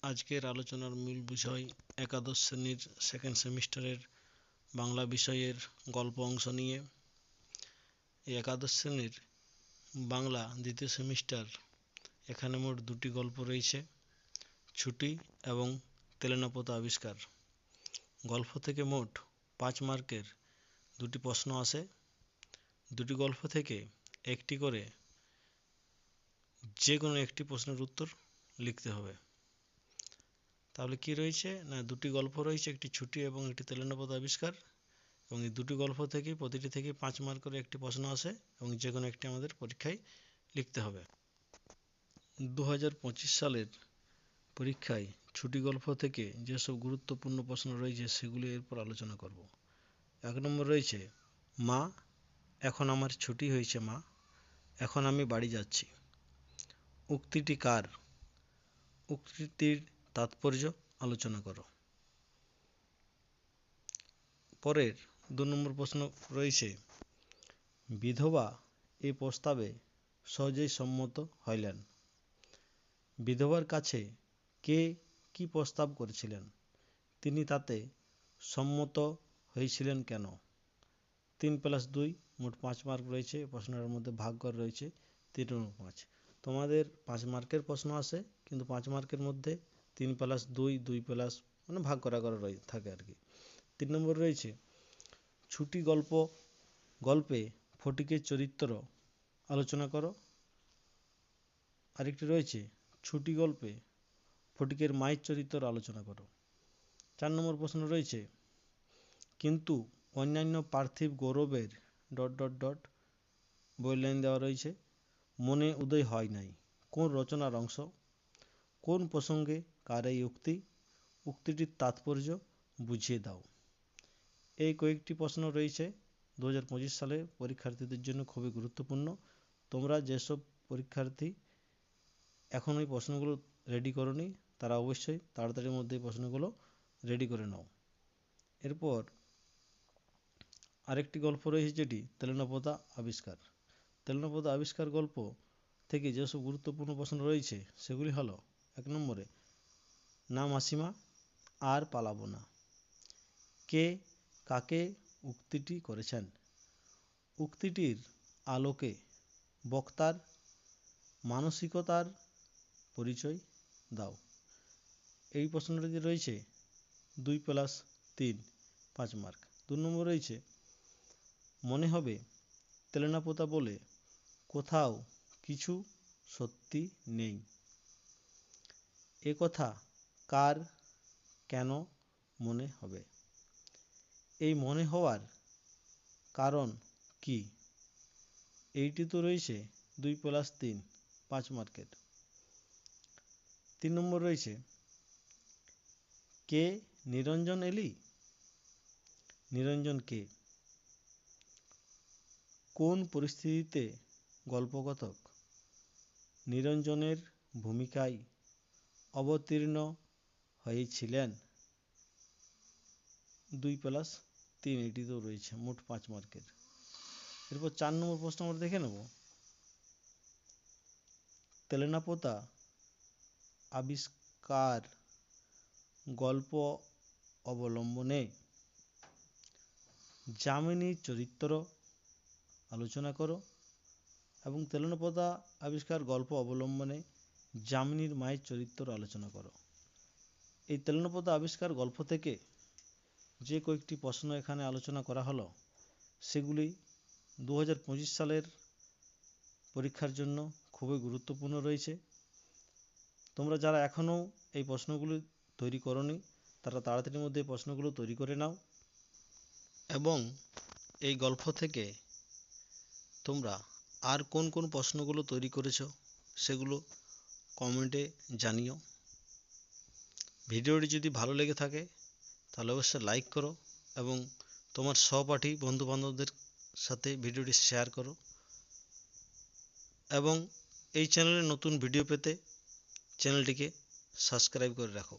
আজকের আলোচনার মূল বিষয় একাদশ শ্রেণীর সেকেন্ড সেমিস্টারের বাংলা বিষয়ের গল্প অংশ নিয়ে। এই একাদশ শ্রেণীর বাংলা দ্বিতীয় সেমিস্টার, এখানে মোট দুটি গল্প রয়েছে, ছুটি এবং তেলেনাপোতা আবিষ্কার। গল্প থেকে মোট 5 মার্কের দুটি প্রশ্ন আসে। দুটি গল্প থেকে একটি করে যে কোনো একটি প্রশ্নের উত্তর লিখতে হবে। তাহলে কি রয়েছে না, দুটি গল্প রয়েছে, একটি ছুটি এবং একটি তেলেনাপোতা আবিষ্কার, এবং এই দুটি গল্প থেকে প্রতিটি থেকে 5 মার্ক করে একটি প্রশ্ন আসে এবং যে কোনো একটি আমাদের পরীক্ষায় লিখতে হবে। 2025 সালের পরীক্ষায় ছুটি গল্প থেকে যেসব গুরুত্বপূর্ণ প্রশ্ন রয়েছে সেগুলি এরপর আলোচনা করব। 1 নম্বর রয়েছে, মা, এখন আমার ছুটি হয়েছে মা, এখন আমি বাড়ি যাচ্ছি। উক্তিটি কার? উক্তিটির তাৎপর্য আলোচনা করো। পরের 2 নম্বর প্রশ্ন রয়েছে, বিধবা এই প্রস্তাবে সহজেই সম্মত হইলেন। বিধবার কাছে কে কি প্রস্তাব করেছিলেন, তিনি তাতে সম্মত হয়েছিলেন কেন? 3+2 মোট 5 মার্ক রয়েছে। প্রশ্নের মধ্যে ভাগ করা রয়েছে 3 এবং 5। তোমাদের 5 মার্কের প্রশ্ন আসে, কিন্তু 5 মার্কের মধ্যে 3+2 2+ মানে ভাগ করা থাকে আর কি। 3 নম্বর রয়েছে, ছুটি গল্পে ফটিকের চরিত্র আলোচনা করো। আরেকটি রয়েছে, ছুটি গল্পে ফটিকের মায়ের চরিত্র আলোচনা করো। 4 নম্বর প্রশ্ন রয়েছে, কিন্তু অন্যান্য পার্থিব গৌরবের ... বই লাইন দেওয়া রয়েছে, মনে উদয় হয় নাই, কোন রচনার অংশ? কোন প্রসঙ্গে কার এই উক্তি? উক্তিটির তাৎপর্য বুঝিয়ে দাও। এই কয়েকটি প্রশ্ন রয়েছে 2025 সালে পরীক্ষার্থীদের জন্য খুবই গুরুত্বপূর্ণ। তোমরা যেসব পরীক্ষার্থী এখন ওই প্রশ্নগুলো রেডি করোনি, তারা অবশ্যই তাড়াতাড়ির মধ্যে এই প্রশ্নগুলো রেডি করে নাও। এরপর আরেকটি গল্প রয়েছে, যেটি তেলেনাপোতা আবিষ্কার। তেলেনাপোতা আবিষ্কার গল্প থেকে যেসব গুরুত্বপূর্ণ প্রশ্ন রয়েছে সেগুলি হলো, 1 নম্বরে, না মাসিমা আর পালাবো না, কে কাকে উক্তিটি করেছেন? উক্তিটির আলোকে বক্তার মানসিকতার পরিচয় দাও। এই প্রশ্নটি রয়েছে 2+3 5 মার্ক। 2 নম্বর রয়েছে, মনে হবে তেলেনাপোতা বলে কোথাও কিছু সত্যি নেই, এ কথা কার কেন মনে হবে? এই মনে হওয়ার কারণ কি? এইটি তো রয়েছে 2+3 5 মার্কের। 3 নম্বর রয়েছে, কে নিরঞ্জন এলি? নিরঞ্জন কে? কোন পরিস্থিতিতে গল্পকথক নিরঞ্জনের ভূমিকায় অবতীর্ণ হয়েছিলেন? 2+3 এটিতেও রয়েছে, মোট 5 মার্কের। এরপর 4 নম্বর প্রশ্ন আমরা দেখে নেব, তেলেনাপোতা আবিষ্কার গল্প অবলম্বনে যামিনীর চরিত্র আলোচনা করো। এবং তেলেনাপোতা আবিষ্কার গল্প অবলম্বনে যামিনীর মায়ের চরিত্র আলোচনা করো। এই তেলেনাপোতা আবিষ্কার গল্প থেকে যে কয়েকটি প্রশ্ন এখানে আলোচনা করা হলো সেগুলি 2025 সালের পরীক্ষার জন্য খুবই গুরুত্বপূর্ণ রয়েছে। তোমরা যারা এখনও এই প্রশ্নগুলি তৈরি করোনি, তারা তাড়াতাড়ির মধ্যে এই প্রশ্নগুলো তৈরি করে নাও, এবং এই গল্প থেকে তোমরা আর কোন কোন প্রশ্নগুলো তৈরি করেছো সেগুলো কমেন্টে জানিও। ভিডিওটি যদি ভালো লেগে থাকে তাহলে অবশ্যই লাইক করো এবং তোমার সহপাঠী বন্ধুবান্ধবদের সাথে ভিডিওটি শেয়ার করো, এবং এই চ্যানেলে নতুন ভিডিও পেতে চ্যানেলটিকে সাবস্ক্রাইব করে রাখো।